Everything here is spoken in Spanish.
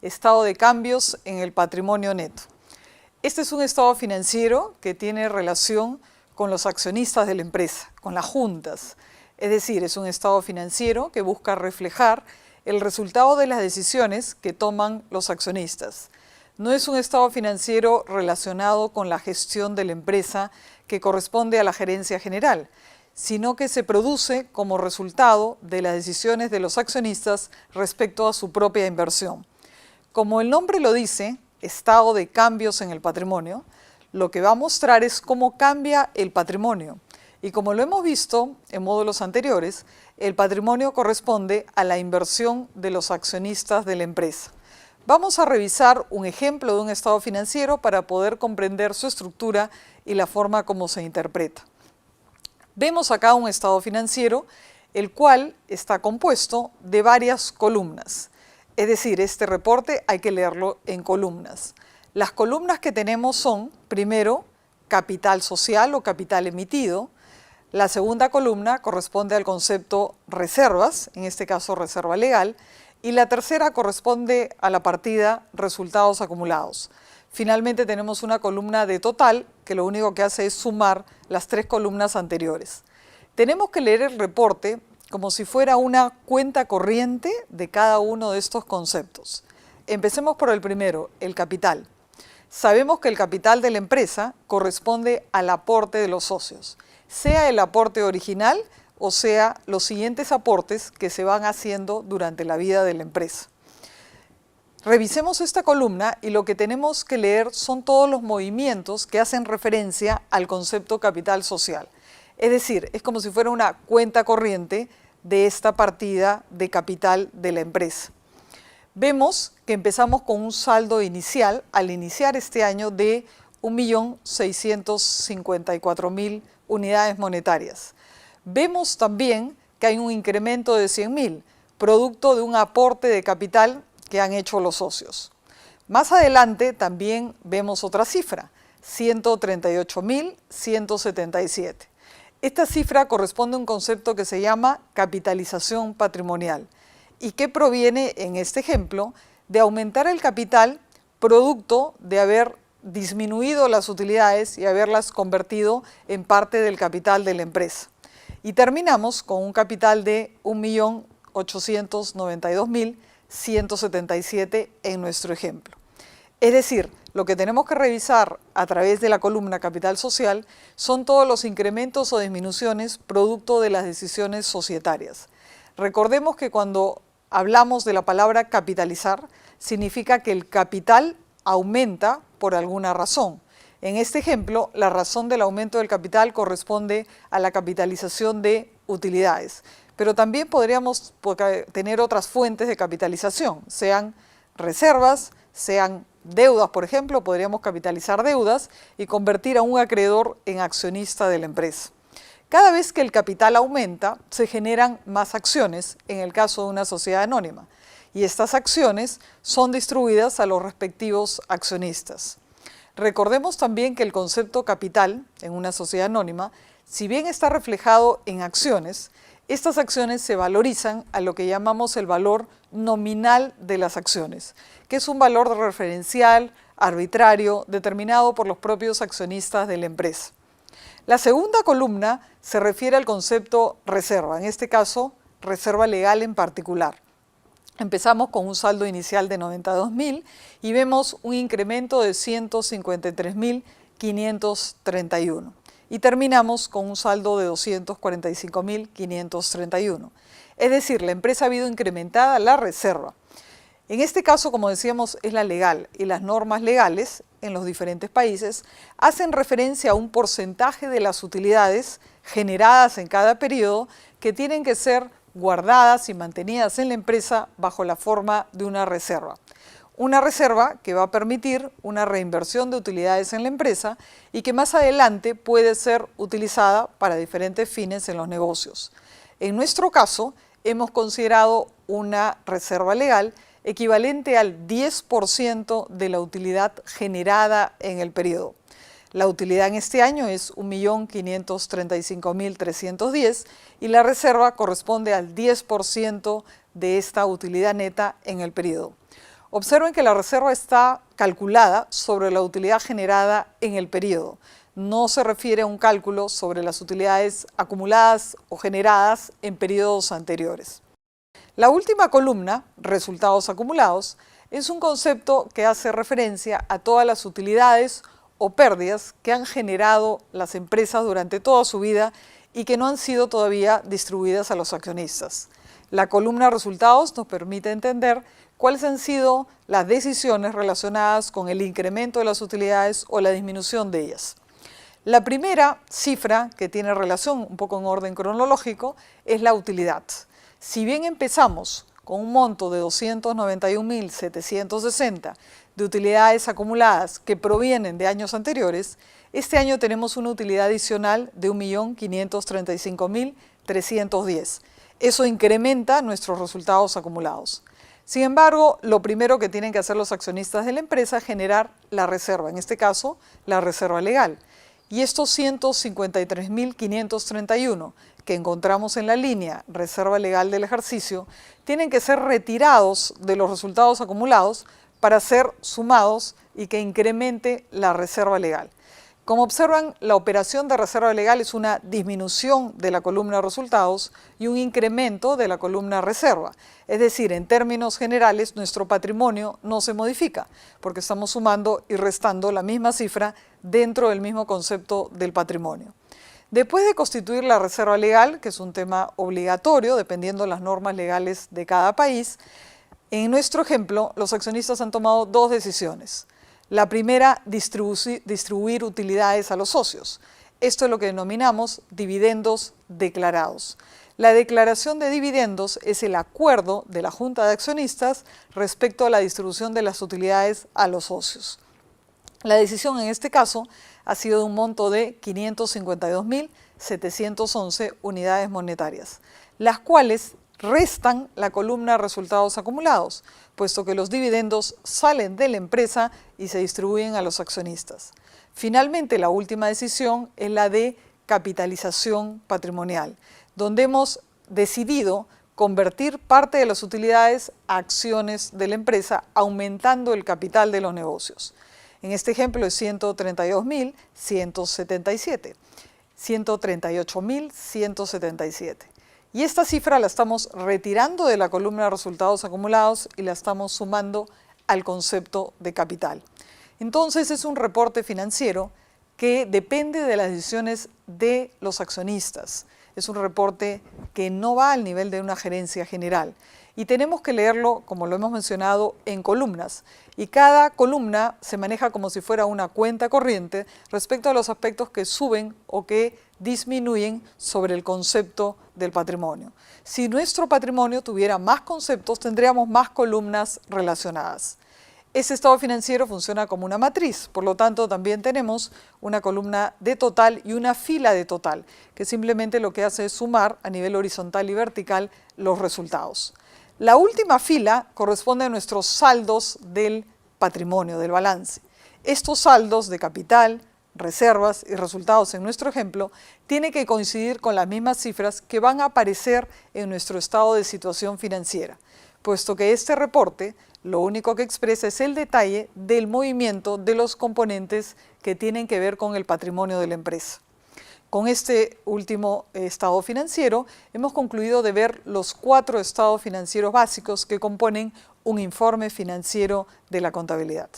estado de cambios en el patrimonio neto. Este es un estado financiero que tiene relación con los accionistas de la empresa, con las juntas. Es decir, es un estado financiero que busca reflejar el resultado de las decisiones que toman los accionistas. No es un estado financiero relacionado con la gestión de la empresa que corresponde a la gerencia general, sino que se produce como resultado de las decisiones de los accionistas respecto a su propia inversión. Como el nombre lo dice, estado de cambios en el patrimonio, lo que va a mostrar es cómo cambia el patrimonio. Y como lo hemos visto en módulos anteriores, el patrimonio corresponde a la inversión de los accionistas de la empresa. Vamos a revisar un ejemplo de un estado financiero para poder comprender su estructura y la forma como se interpreta. Vemos acá un estado financiero, el cual está compuesto de varias columnas. Es decir, este reporte hay que leerlo en columnas. Las columnas que tenemos son, primero, capital social o capital emitido. La segunda columna corresponde al concepto reservas, en este caso reserva legal, y la tercera corresponde a la partida resultados acumulados. Finalmente tenemos una columna de total que lo único que hace es sumar las tres columnas anteriores. Tenemos que leer el reporte como si fuera una cuenta corriente de cada uno de estos conceptos. Empecemos por el primero, el capital. Sabemos que el capital de la empresa corresponde al aporte de los socios, sea el aporte original o sea los siguientes aportes que se van haciendo durante la vida de la empresa. Revisemos esta columna y lo que tenemos que leer son todos los movimientos que hacen referencia al concepto capital social. Es decir, es como si fuera una cuenta corriente de esta partida de capital de la empresa. Vemos que empezamos con un saldo inicial al iniciar este año de 1.654.000 unidades monetarias. Vemos también que hay un incremento de 100.000, producto de un aporte de capital que han hecho los socios. Más adelante también vemos otra cifra, 138.177. Esta cifra corresponde a un concepto que se llama capitalización patrimonial y que proviene, en este ejemplo, de aumentar el capital producto de haber disminuido las utilidades y haberlas convertido en parte del capital de la empresa. Y terminamos con un capital de 1.892.177 en nuestro ejemplo. Es decir, lo que tenemos que revisar a través de la columna capital social son todos los incrementos o disminuciones producto de las decisiones societarias. Recordemos que cuando hablamos de la palabra capitalizar, significa que el capital aumenta por alguna razón. En este ejemplo, la razón del aumento del capital corresponde a la capitalización de utilidades, pero también podríamos tener otras fuentes de capitalización, sean reservas, sean deudas, por ejemplo, podríamos capitalizar deudas y convertir a un acreedor en accionista de la empresa. Cada vez que el capital aumenta, se generan más acciones en el caso de una sociedad anónima, y estas acciones son distribuidas a los respectivos accionistas. Recordemos también que el concepto capital en una sociedad anónima, si bien está reflejado en acciones, estas acciones se valorizan a lo que llamamos el valor nominal de las acciones, que es un valor referencial, arbitrario, determinado por los propios accionistas de la empresa. La segunda columna se refiere al concepto reserva, en este caso, reserva legal en particular. Empezamos con un saldo inicial de 92.000 y vemos un incremento de 153.531. Y terminamos con un saldo de 245.531. Es decir, la empresa ha habido incrementada la reserva. En este caso, como decíamos, es la legal, y las normas legales en los diferentes países hacen referencia a un porcentaje de las utilidades generadas en cada periodo que tienen que ser guardadas y mantenidas en la empresa bajo la forma de una reserva. Una reserva que va a permitir una reinversión de utilidades en la empresa y que más adelante puede ser utilizada para diferentes fines en los negocios. En nuestro caso, hemos considerado una reserva legal equivalente al 10% de la utilidad generada en el periodo. La utilidad en este año es 1.535.310 y la reserva corresponde al 10% de esta utilidad neta en el periodo. Observen que la reserva está calculada sobre la utilidad generada en el periodo. No se refiere a un cálculo sobre las utilidades acumuladas o generadas en periodos anteriores. La última columna, resultados acumulados, es un concepto que hace referencia a todas las utilidades o pérdidas que han generado las empresas durante toda su vida y que no han sido todavía distribuidas a los accionistas. La columna resultados nos permite entender cuáles han sido las decisiones relacionadas con el incremento de las utilidades o la disminución de ellas. La primera cifra que tiene relación, un poco en orden cronológico, es la utilidad. Si bien empezamos con un monto de 291.760 de utilidades acumuladas que provienen de años anteriores, este año tenemos una utilidad adicional de 1.535.310. Eso incrementa nuestros resultados acumulados. Sin embargo, lo primero que tienen que hacer los accionistas de la empresa es generar la reserva, en este caso, la reserva legal. Y estos 153.531 que encontramos en la línea reserva legal del ejercicio tienen que ser retirados de los resultados acumulados para ser sumados y que incremente la reserva legal. Como observan, la operación de reserva legal es una disminución de la columna resultados y un incremento de la columna reserva. Es decir, en términos generales, nuestro patrimonio no se modifica porque estamos sumando y restando la misma cifra dentro del mismo concepto del patrimonio. Después de constituir la reserva legal, que es un tema obligatorio dependiendo de las normas legales de cada país, en nuestro ejemplo, los accionistas han tomado dos decisiones. La primera, distribuir utilidades a los socios. Esto es lo que denominamos dividendos declarados. La declaración de dividendos es el acuerdo de la Junta de Accionistas respecto a la distribución de las utilidades a los socios. La decisión en este caso ha sido de un monto de 552.711 unidades monetarias, las cuales restan la columna resultados acumulados, puesto que los dividendos salen de la empresa y se distribuyen a los accionistas. Finalmente, la última decisión es la de capitalización patrimonial, donde hemos decidido convertir parte de las utilidades a acciones de la empresa, aumentando el capital de los negocios. En este ejemplo es 138.177. Y esta cifra la estamos retirando de la columna de resultados acumulados y la estamos sumando al concepto de capital. Entonces es un reporte financiero que depende de las decisiones de los accionistas. Es un reporte que no va al nivel de una gerencia general. Y tenemos que leerlo, como lo hemos mencionado, en columnas. Y cada columna se maneja como si fuera una cuenta corriente respecto a los aspectos que suben o que disminuyen sobre el concepto del patrimonio. Si nuestro patrimonio tuviera más conceptos, tendríamos más columnas relacionadas. Ese estado financiero funciona como una matriz, por lo tanto también tenemos una columna de total y una fila de total, que simplemente lo que hace es sumar a nivel horizontal y vertical los resultados. La última fila corresponde a nuestros saldos del patrimonio, del balance. Estos saldos de capital, reservas y resultados en nuestro ejemplo tienen que coincidir con las mismas cifras que van a aparecer en nuestro estado de situación financiera, puesto que este reporte lo único que expresa es el detalle del movimiento de los componentes que tienen que ver con el patrimonio de la empresa. Con este último estado financiero hemos concluido de ver los 4 estados financieros básicos que componen un informe financiero de la contabilidad.